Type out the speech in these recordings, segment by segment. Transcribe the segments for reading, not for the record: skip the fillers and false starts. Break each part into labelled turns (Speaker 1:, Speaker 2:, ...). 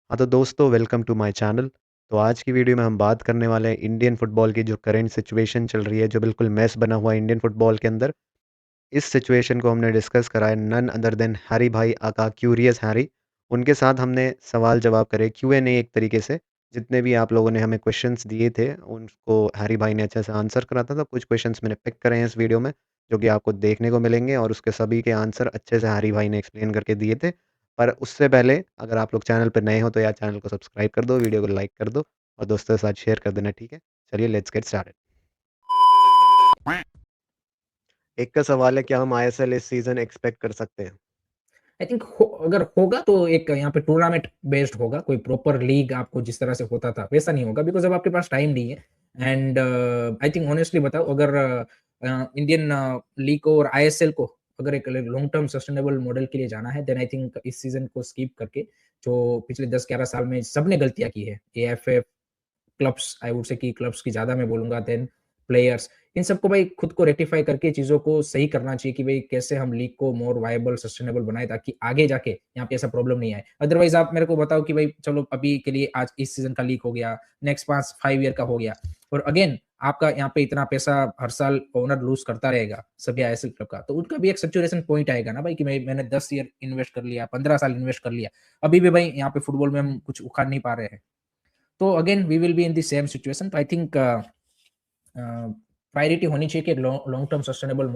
Speaker 1: हाँ, तो दोस्तों वेलकम टू माय चैनल। तो आज की वीडियो में हम बात करने वाले हैं इंडियन फुटबॉल की जो करंट सिचुएशन चल रही है, जो बिल्कुल मेस बना हुआ है इंडियन फुटबॉल के अंदर। इस सिचुएशन को हमने डिस्कस करा है नन अदर देन हैरी भाई आका क्यूरियस हैरी। उनके साथ हमने सवाल जवाब करे, Q&A एक तरीके से। जितने भी आप लोगों ने हमें क्वेश्चंस दिए थे, उनको हैरी भाई ने अच्छे से आंसर करा था। तो कुछ क्वेश्चंस मैंने पिक करे हैं इस वीडियो में, जो कि आपको देखने को मिलेंगे और उसके सभी के आंसर अच्छे से हैरी भाई ने एक्सप्लेन करके दिए थे। पर उससे पहले अगर आप लोग चैनल पर नए हो तो यार चैनल को सब्सक्राइब कर दो, वीडियो को लाइक कर दो और दोस्तों के साथ शेयर कर देना, ठीक है? चलिए लेट्स गेट स्टार्टेड। एक का सवाल है, क्या हम आईएसएल इस सीज़न एक्सपेक्ट कर सकते हैं?
Speaker 2: आई थिंक अगर होगा तो एक यहाँ पे टूर्नामेंट बेस्ड होगा, कोई प्रॉपर लीग आपको जिस तरह से होता था वैसा नहीं होगा, बिकॉज अब आपके पास टाइम नहीं है। एंड आई थिंक ऑनेस्टली बताओ, अगर इंडियन लीग को और आईएसएल को अगर एक लॉन्ग टर्म सस्टेनेबल मॉडल के लिए जाना है, देन आई थिंक इस सीजन को स्किप करके जो पिछले 10-11 साल में सबने गलतियां की है, AFF, clubs, I would say कि क्लब्स की ज़्यादा मैं बोलूँगा, देन प्लेयर्स, इन सबको भाई खुद को रेक्टिफाई करके चीज़ों को सही करना चाहिए कि भाई कैसे हम लीग को मोर वायबल, सस्टेनेबल बनाएँ ताकि आगे जाके यहाँ पे ऐसा प्रॉब्लम नहीं आए। अदरवाइज़ आप मेरे को बताओ कि भाई चलो अभी के लिए आज इस सीज़न का लीग हो गया, नेक्स्ट 5 ईयर का हो गया और अगेन आपका यहाँ पे इतना पैसा हर साल ओनर लूज़ करता रहेगा, सभी आईएसएल क्लब का, तो उनका भी एक सैचुरेशन पॉइंट आएगा ना भाई कि मैंने 10 ईयर इन्वेस्ट कर लिया, 15 साल इन्वेस्ट कर लिया, अभी भी भाई यहाँ पे फुटबॉल में हम कुछ उखाड़ नहीं पा रहे हैं। तो again we will be in the same situation. तो आई थिंक प्रायोरिटी होनी चाहिए कि लॉन्ग टर्म सस्टेनेबल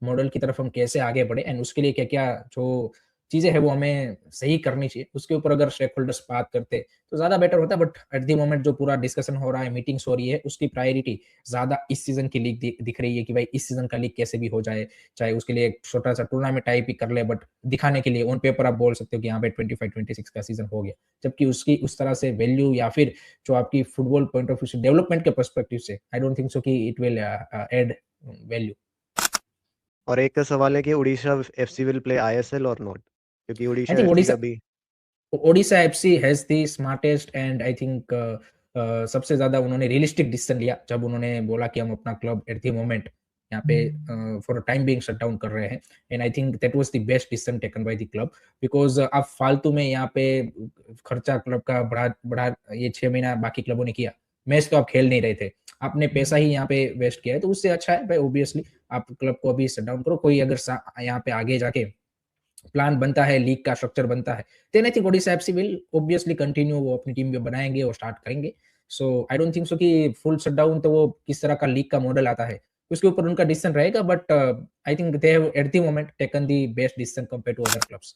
Speaker 2: मॉडल की तरफ हम कैसे आगे बढ़े एंड उसके लिए क्या क्या जो चीजें हैं वो हमें सही करनी चाहिए, उसके ऊपर अगर स्टेक होल्डर्स बात करते तो ज्यादा बेटर होता। बट एट द मोमेंट जो पूरा डिस्कशन हो रहा है, मीटिंग्स हो रही है, उसकी प्रायोरिटी ज्यादा इस सीजन की लीग दिख रही है कि भाई इस सीजन का लीग कैसे भी हो जाए, चाहे उसके लिए एक छोटा सा टूर्नामेंट टाइप ही कर ले, बट दिखाने के लिए ऑन पेपर आप बोल सकते हो कि यहाँ पे 25-26 का सीजन हो गया, जबकि उसकी उस तरह से वैल्यू या फिर जो आपकी फुटबॉल पॉइंट ऑफ व्यू से, डेवलपमेंट के पर्सपेक्टिव से, आई डोंट थिंक सो कि इट विल ऐड वैल्यू।
Speaker 1: और एक का सवाल है कि Orissa FC will play ISL और नॉट, क्योंकि
Speaker 2: आई
Speaker 1: उड़ीसा
Speaker 2: थिंक
Speaker 1: एफसी
Speaker 2: ओडिशा
Speaker 1: का भी।
Speaker 2: Odisha FC has the smartest and I think सबसे ज्यादा उन्होंने रियलिस्टिक डिसीजन लिया जब उन्होंने बोला कि हम अपना क्लब एट द मोमेंट यहाँ पे for a time being shut down कर रहे हैं। And I think that was the best decision taken by the club, because आप फालतू में यहाँ पे खर्चा क्लब का बढ़ा बढ़ा ये 6 महीना बाकी क्लबों ने किया, मैच तो आप खेल नहीं रहे थे, आपने पैसा ही यहाँ पे वेस्ट किया है, तो उससे अच्छा है भाई ऑब्वियसली आप क्लब को अभी शट डाउन करो। कोई अगर यहाँ पे आगे जाके प्लान बनता है, लीग का स्ट्रक्चर बनता है, then I think Odisha FC will obviously continue, वो अपनी टीम भी बनाएंगे और स्टार्ट करेंगे। सो आई डोंट थिंक सो कि फुल शटडाउन तो वो किस तरह का लीग का मॉडल आता है उसके ऊपर उनका डिसीजन रहेगा, but I think they have at the moment taken the best decision compare to other clubs.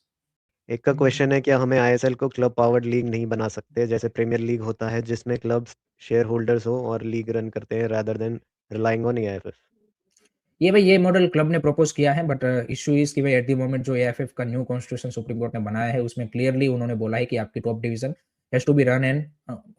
Speaker 1: एक का क्वेश्चन है, क्या हमें आईएसएल को क्लब पावर्ड लीग नहीं बना सकते, जैसे प्रीमियर लीग होता है जिसमें क्लब्स शेयर होल्डर्स हो और लीग रन करते हैं rather than relying on AIFF?
Speaker 2: ये भाई ये मॉडल क्लब ने प्रपोज किया है, बट इशू इज कि भाई एट द मोमेंट जो एएफएफ का न्यू कॉन्स्टिट्यूशन सुप्रीम कोर्ट ने बनाया है उसमें क्लियरली उन्होंने बोला है कि आपकी top division has to be run and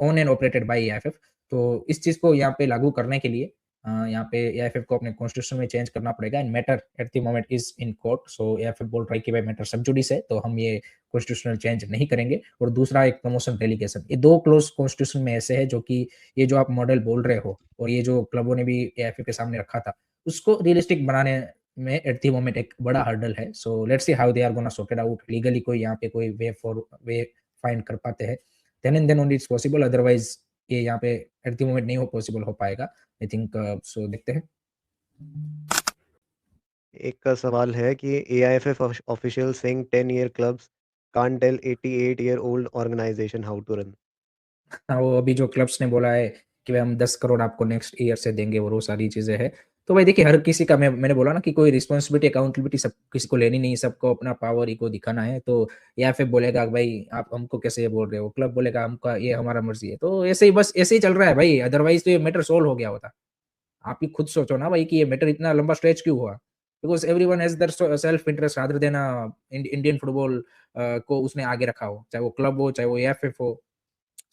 Speaker 2: own and operated by AFF. तो इस चीज को यहाँ पे लागू करने के लिए यहाँ पे एएफएफ को अपने कॉन्स्टिट्यूशन में चेंज करना पड़ेगा and matter at the moment is in court. So AFF बोल रहा है कि भाई मैटर सब जुडिस है, तो हम ये कॉन्स्टिट्यूशनल चेंज नहीं करेंगे। और दूसरा एक प्रमोशन डेलीगेशन, ये दो क्लोज कॉन्स्टिट्यूशन में ऐसे है जो कि ये जो आप मॉडल बोल रहे हो और ये जो क्लबों ने भी एएफएफ के सामने रखा था उसको रियलिस्टिक बनाने में एट द मोमेंट एक बड़ा हर्डल है। So let's see how they are gonna sort it out legally, कोई यहाँ पे कोई वे फाइंड कर पाते हैं, then and then only it's possible, otherwise ये यहाँ पे एट द मोमेंट नहीं हो पॉसिबल हो पाएगा आई थिंक। सो देखते हैं।
Speaker 1: एक का सवाल है कि AIFF official saying 10 year clubs can't tell 88 year old organisation how to run.
Speaker 2: हाँ, वो अभी जो क्लब्स ने बोला है कि भाई हम 10 करोड़ आपको नेक्स्ट ईयर से देंगे और वो सारी चीजें हैं, तो भाई देखिए हर किसी का मैंने बोला ना कि कोई रिस्पॉन्सिबिलिटी अकाउंटेबिलिटी सब किसी को लेनी नहीं, सबको अपना पावर इको दिखाना है। तो या फिर बोलेगा कि भाई आप हमको कैसे ये बोल रहे हो, क्लब बोलेगा हमका ये हमारा मर्जी है, तो ऐसे ही बस ऐसे ही चल रहा है भाई, अदरवाइज तो ये मैटर सोल्व हो गया होता। आप ही खुद सोचो ना भाई कि ये मैटर इतना लंबा स्ट्रेच क्यों हुआ, because everyone has their self interest rather than Indian football को उसने आगे रखा हो, चाहे वो क्लब हो चाहे वो एएफएफ हो।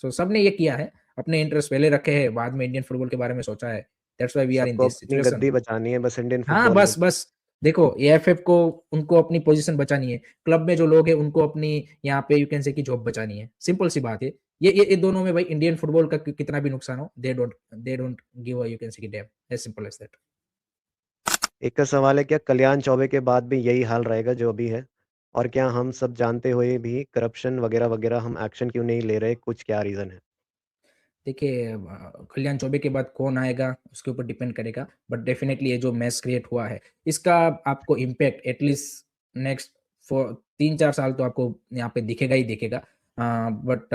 Speaker 2: सो सबने ये किया है, अपने इंटरेस्ट पहले रखे हैं, बाद में इंडियन फुटबॉल के बारे में सोचा है। That's why we are in
Speaker 1: सबको
Speaker 2: दिस
Speaker 1: अपनी
Speaker 2: सिचुएशन।
Speaker 1: गद्दी बचानी है बस इंडियन
Speaker 2: हाँ,
Speaker 1: फुटबॉल में।
Speaker 2: बस देखो एएफएफ को उनको अपनी पोजीशन बचानी है, क्लब में जो लोग हैं उनको अपनी यहाँ पे यू कैन से की जॉब बचानी है, सिंपल सी बात है। ये दोनों में भाई इंडियन फुटबॉल का कितना भी नुकसान हो, they don't give a you can say की damn, as simple as that.
Speaker 1: एक का सवाल है, क्या कल्याण चौबे के बाद भी यही हाल रहेगा जो अभी है? और क्या हम सब जानते हुए भी करप्शन वगैरह-वगैरह हम एक्शन क्यों नहीं ले रहे? कुछ क्या रीज़न है?
Speaker 2: देखिए कल्याण चौबे के बाद कौन आएगा उसके ऊपर डिपेंड करेगा, बट डेफिनिटली ये जो मेस क्रिएट हुआ है, इसका आपको इम्पैक्ट एटलीस्ट नेक्स्ट फॉर 3-4 साल तो आपको यहाँ पे दिखेगा ही दिखेगा। बट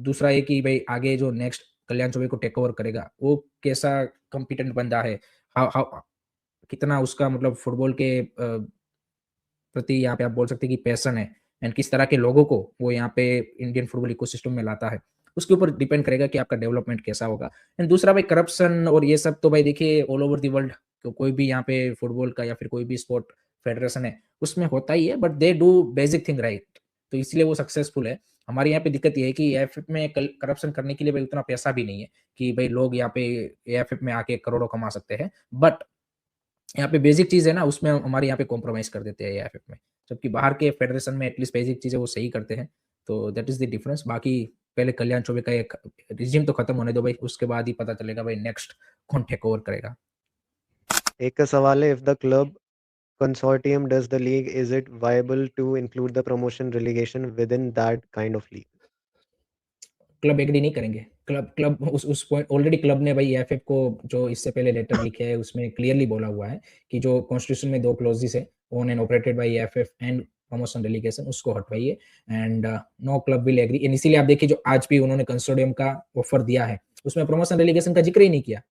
Speaker 2: दूसरा ये कि भई आगे जो नेक्स्ट कल्याण चौबे को टेक ओवर करेगा, वो कैसा कॉम्पिटेंट बंदा है? हाउ हाउ कितना उसका मतलब फुटबॉल के प्रति यहाँ पे आप बोल सकते हैं कि पैशन है एंड किस तरह के लोगों को वो यहाँ पे इंडियन फुटबॉल इकोसिस्टम में लाता है। उसके ऊपर डिपेंड करेगा कि आपका डेवलपमेंट कैसा होगा। एंड दूसरा भाई करप्शन और ये सब तो भाई देखिए ऑल ओवर द वर्ल्ड कोई भी यहाँ पे फुटबॉल का या फिर कोई भी स्पोर्ट फेडरेशन है, उसमें होता ही है, but they do basic thing right. तो इसलिए वो सक्सेसफुल है। हमारे यहाँ पे दिक्कत ये है कि एएफएफ में करप्शन करने के लिए भाई उतना पैसा भी नहीं है कि भाई लोग यहाँ पे एएफएफ में आके करोड़ों कमा सकते हैं। बट यहाँ पे बेसिक चीज़ है ना, उसमें हमारे यहाँ पे कॉम्प्रोमाइज़ कर देते हैं एएफएफ में। जबकि बाहर के फेडरेशन में एटलीस्ट बेसिक चीज़ें वो सही करते हैं। तो दैट इज़ द डिफरेंस। बाकी पहले कल्याण चौबे का एक रिजिम तो खत्म होने दो भाई, उसके बाद ही पता चलेगा भाई नेक्स्ट कौन टेक ओवर करेगा।
Speaker 1: एक का सवाल है, if the club consortium does the league, is it viable to include the promotion relegation within that kind of league?
Speaker 2: Club agree नहीं करेंगे। क्लब क्लब उस पॉइंट ऑलरेडी क्लब ने भाई एएफएफ को जो इससे पहले लेटर लिखे है उसमें क्लियरली बोला हुआ है कि जो कॉन्स्टिट्यूशन में 2 क्लॉजेस है, own and operated by AFF and promotion relegation, उसको हटवाइए and no club will agree. And इसीलिए आप देखिए जो आज भी उन्होंने कंसोर्टियम का ऑफर दिया है, उसमें प्रमोशन रेलीगेशन का जिक्र ही नहीं किया।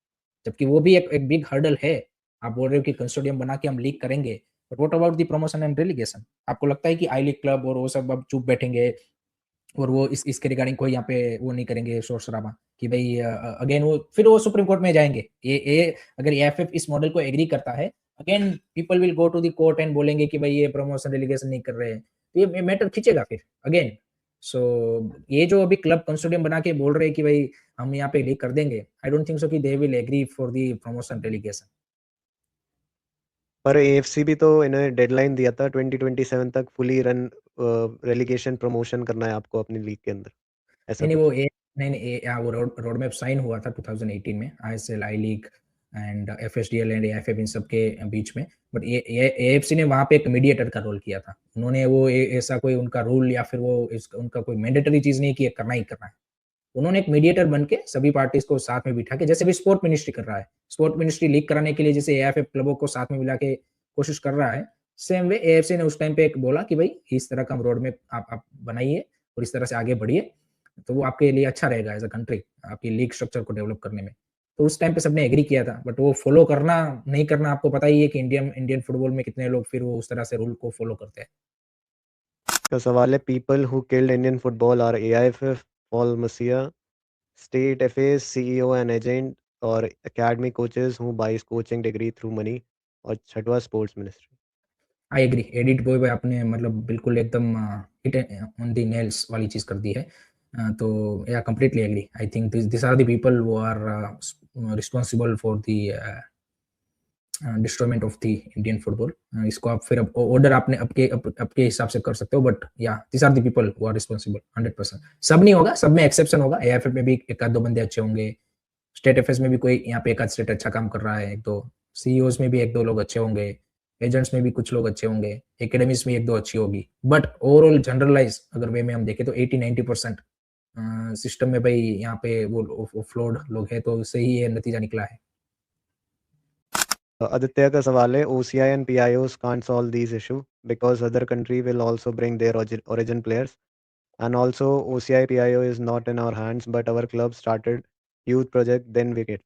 Speaker 2: जबकि वो भी एक बिग हर्डल है। आप बोल रहे हो कि कंसोर्टियम बना के हम लीग करेंगे, but what about the promotion and relegation? आपको लगता है कि आई लीग क्लब और वो सब अब चुप बैठेंगे और वो इसके रिगार्डिंग कोई यहाँ पे वो नहीं करेंगे शोर-शराबा कि भई अगेन वो फिर वो सुप्रीम कोर्ट में जाएँगे। ये अगर एएफएफ इस मॉडल को एग्री करता है, again people will go to the court and बोलेंगे कि भई ये प्रमोशन रेलीगेशन नहीं कर रहे हैं। तो ये मैटर खींचेगा फिर अगेन। सो ये जो अभी क्लब कंसोर्टियम बना के बोल रहे हैं कि भई हम यहाँ पे लीग कर देंगे, आई डोंट थिंक सो कि they will agree for the promotion relegation.
Speaker 1: पर एएफसी भी तो इन्होंने डेडलाइन दिया था 2027 तक फुली रन रेलीगेशन प्रमोशन करना है आपको अपनी लीग के अंदर, ऐसा
Speaker 2: नहीं, नहीं,
Speaker 1: कुछ।
Speaker 2: वो ए नहीं, नहीं, वो रोड मैप साइन हुआ था 2018 में ISL, I league and FSDL and AFF इन सब के बीच में। बट ये एएफसी ने वहाँ पे एक मीडिएटर का रोल किया था। उन्होंने वो ऐसा कोई उनका रूल या फिर वो उनका कोई मैंडेटरी चीज़ नहीं कि ये करना ही करना है। उन्होंने एक मीडिएटर बन के सभी पार्टीज़ को साथ में बिठा के जैसे भी स्पोर्ट मिनिस्ट्री कर रहा है। स्पोर्ट मिनिस्ट्री लीग कराने के लिए जैसे एएफएफ क्लबों को साथ में मिला के कोशिश कर रहा है, सेम वे एएफसी ने उस टाइम पे एक बोला कि भई इस तरह का रोड मैप आप बनाइए और इस तरह से आगे बढ़िए। तो वो आपके लिए अच्छा रहेगा एज़ अ कंट्री, आपकी लीग स्ट्रक्चर को डेवलप करने में। तो उस टाइम पे सबने एग्री किया था, बट वो फॉलो करना, नहीं करना आपको पता ही है कि इंडियन इंडियन फुटबॉल में कितने लोग फिर वो उस तरह से रूल को फॉलो करते हैं।
Speaker 1: का सवाल है, people who killed Indian football are AIFF, Paul मसिया, state FS, CEO and agent और academy coaches who buys coaching degree through money, और छठवां स्पोर्ट्स मिनिस्ट्री।
Speaker 2: आई एग्री, एडिट बॉय आपने मतलब बिल्कुल एकदम हिट ऑन द नेल्स वाली चीज़ कर दी है। तो या completely agree. I think this are the people who are responsible for the destroyment of the Indian football. इसको आप फिर अब ऑर्डर आपने आपके हिसाब से कर सकते हो, but yeah this are the people who are responsible 100%। सब नहीं होगा, सब में एक्सेप्शन होगा। एएफएफ में भी एक आध दो बंदे अच्छे होंगे, स्टेट एफएस में भी कोई यहाँ पे एक आध स्टेट अच्छा काम कर रहा है, एक दो सीईओज में भी एक दो लोग अच्छे होंगे, एजेंट्स में भी कुछ लोग अच्छे होंगे, एकेडमीज में एक दो अच्छी होगी। बट ओवरऑल जनरलाइज अगर वे में हम देखें तो 80-90% सिस्टम में भाई यहाँ पे वो फ्लॉड लोग हैं, तो उससे ही ये नतीजा निकला है।
Speaker 1: आदित्य का सवाल है, OCI and PIOs can't solve these issue because other country will also bring their origin players, and also OCI PIO is not in our hands, but our club started youth project, then we get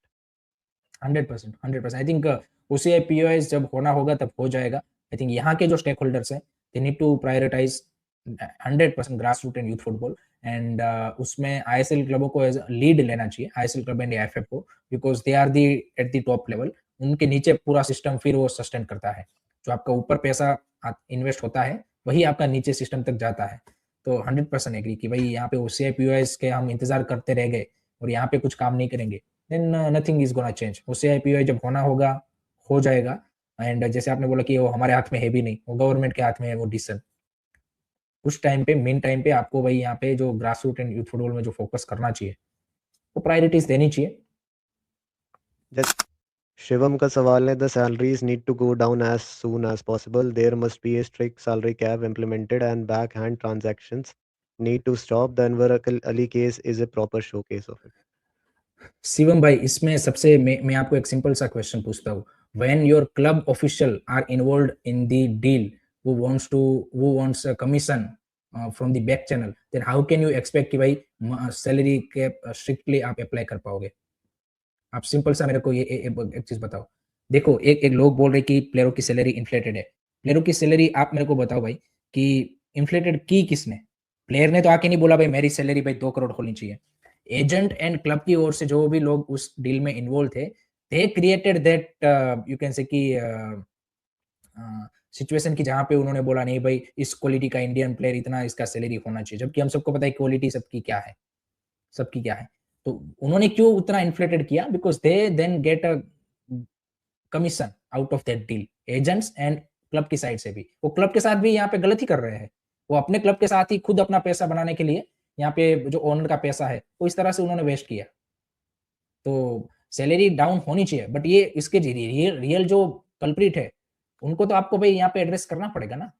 Speaker 2: 100%, 100%। I think OCI POS जब होना होगा तब हो जाएगा। I think यहाँ के जो stake holders हैं, they need to prioritise 100% grass root and youth football and उसमें आईएसएल क्लबों को एज लीड लेना चाहिए, आईएसएल क्लब एंड एएफएफ को, because they are the at the top level. उनके नीचे पूरा सिस्टम फिर वो सस्टेन करता है। जो आपका ऊपर पैसा इन्वेस्ट होता है, वही आपका नीचे सिस्टम तक जाता है। तो 100% एग्री कि भाई यहाँ पे ओसीआई पीओएस के हम इंतजार करते रह गए और यहाँ पे कुछ काम नहीं करेंगे, then nothing is gonna change. OCI POI जब होना होगा, हो जाएगा। एंड जैसे आपने बोला कि वो हमारे हाथ में है भी नहीं, वो गवर्नमेंट के हाथ में है वो डिसीजन। उस टाइम पे मेन टाइम पे आपको भाई यहाँ पे जो grass root and youth football में जो फोकस करना चाहिए, वो प्रायोरिटीज देनी चाहिए।
Speaker 1: just शिवम का सवाल है, the salaries need to go down as soon as possible, there must be a strict salary cap implemented and back hand transactions need to stop, the Anwar Ali case is a proper showcase of it.
Speaker 2: Shivam भाई, इसमें सबसे मैं आपको एक simple सा question पूछता हूँ। When your club official are involved in the deal, who wants a commission from the back channel, then how can you expect कि भाई सैलरी कैप स्ट्रिक्टली आप अप्लाई कर पाओगे? आप सिंपल सा मेरे को ये एक चीज बताओ। देखो, एक लोग बोल रहे कि प्लेयरों की सैलरी इन्फ्लेटेड है। प्लेयरों की सैलरी आप मेरे को बताओ भाई कि इन्फ्लेटेड की किसने? प्लेयर ने तो आके नहीं बोला भाई मेरी सैलरी भाई 2 करोड़ होनी चाहिए। एजेंट एंड क्लब की ओर से जो भी लोग उस डील में इन्वॉल्व थे, they created that, you can से कि सिचुएशन की जहां पे उन्होंने बोला नहीं भाई इस क्वालिटी का इंडियन प्लेयर इतना इसका सैलरी होना चाहिए, जबकि हम सबको पता है क्वालिटी सबकी क्या है, सबकी क्या है। तो उन्होंने क्यों उतना इन्फ्लेटेड किया? Because they then get a commission out of that deal, agents and club की साइड से भी। वो क्लब के साथ भी यहाँ पे गलत ही कर रहे हैं। वो अपने क्लब के साथ ही खुद अपना पैसा बनाने के लिए यहाँ पे जो ओनर का पैसा है वो इस तरह से उन्होंने वेस्ट किया। तो सैलरी डाउन होनी चाहिए, बट ये इसके रियल जो कल्प्रिट है उनको तो आपको भाई यहाँ पे एड्रेस करना पड़ेगा ना।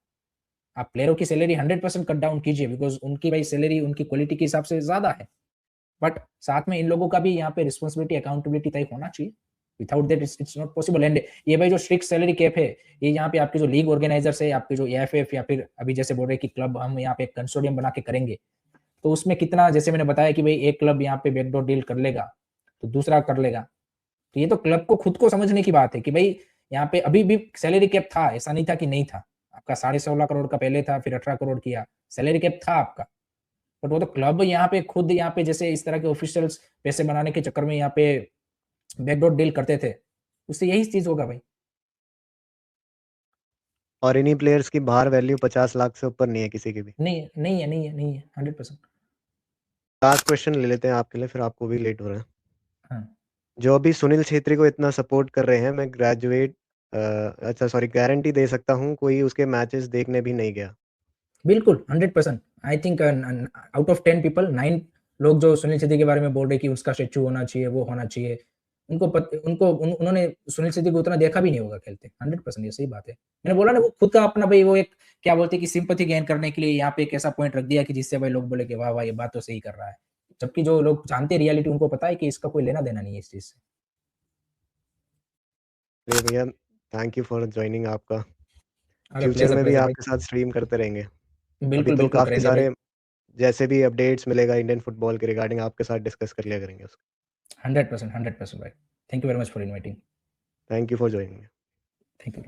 Speaker 2: आप प्लेयरों की सैलरी 100% कट डाउन कीजिए, बिकॉज उनकी भाई सैलरी उनकी क्वालिटी के हिसाब से ज्यादा है। बट साथ में इन लोगों का भी यहाँ पे रिस्पॉन्सिबिलिटी अकाउंटेबिलिटी तय होना चाहिए। Without that it's not possible. And ये भाई जो स्ट्रिक्ट सैलरी कैप है, ये यहाँ पे आपके जो लीग ऑर्गेनाइजर्स है, आपके जो एएफएफ या फिर अभी जैसे बोल रहे कि क्लब हम यहाँ पे कंसोर्टियम बना के करेंगे, तो उसमें कितना, जैसे मैंने बताया कि भाई एक क्लब यहाँ पे बैकडोर डील कर लेगा तो दूसरा कर लेगा। तो ये तो क्लब को खुद को समझने की बात है कि भाई यहाँ पे अभी भी सैलरी कैप था, ऐसा नहीं था कि नहीं था। आपका 16.5 करोड़ का पहले था, फिर 18 करोड़ किया, सैलरी कैप था आपका। बट वो तो क्लब यहाँ पे खुद यहाँ पे जैसे इस तरह के ऑफिशियल्स पैसे बनाने के चक्कर में यहाँ पे बैकडोर डील करते थे, उससे यही चीज होगा भाई।
Speaker 1: और इन्हीं प्लेयर्स की बाहर वैल्यू 50 लाख से ऊपर नहीं है किसी की भी।
Speaker 2: नहीं है 100%।
Speaker 1: लास्ट क्वेश्चन ले लेते हैं आपके लिए, फिर आपको भी लेट हो रहा है।
Speaker 2: हाँ,
Speaker 1: जो अभी सुनील छेत्री को इतना सपोर्ट कर रहे हैं, मैं अच्छा सॉरी गारंटी दे सकता हूँ कोई उसके मैचेस देखने भी नहीं गया।
Speaker 2: बिल्कुल 100%। I think out of 10 people 9 लोग जो सुनील छेत्री के बारे में बोल रहे कि उसका स्टेचू होना चाहिए, वो होना चाहिए, उन्होंने सुनील छेत्री को उतना देखा भी नहीं होगा खेलते। 100% ये सही बात है। मैंने बोला ना, वो खुद का अपना भाई वो एक क्या बोलते हैं कि सिंपैथी गेन करने के लिए यहाँ पे एक ऐसा पॉइंट रख दिया कि जिससे भाई लोग बोले कि वाह वाह ये बात तो सही कर रहा है, जबकि जो लोग जानते हैं रियलिटी उनको पता है कि इसका कोई लेना देना नहीं है इस चीज से।
Speaker 1: चलिए भैया, थैंक यू फॉर ज्वाइनिंग आपका।
Speaker 2: अरे
Speaker 1: फ्यूचर
Speaker 2: प्लेजर
Speaker 1: में भी
Speaker 2: प्लेजर भाई।
Speaker 1: आपके साथ स्ट्रीम करते रहेंगे। अभी
Speaker 2: बिल्कुल
Speaker 1: तो
Speaker 2: बिल्कुल
Speaker 1: काफ़ी
Speaker 2: करेंगे भाई।
Speaker 1: सारे जैसे भी अपडेट्स मिलेगा इंडियन फुटबॉल के रिगार्डिंग आपके साथ डिस्कस कर लिया करेंगे उसको।
Speaker 2: 100%, 100% भाई। Thank you very much for inviting.
Speaker 1: Thank you for joining.
Speaker 2: Thank you.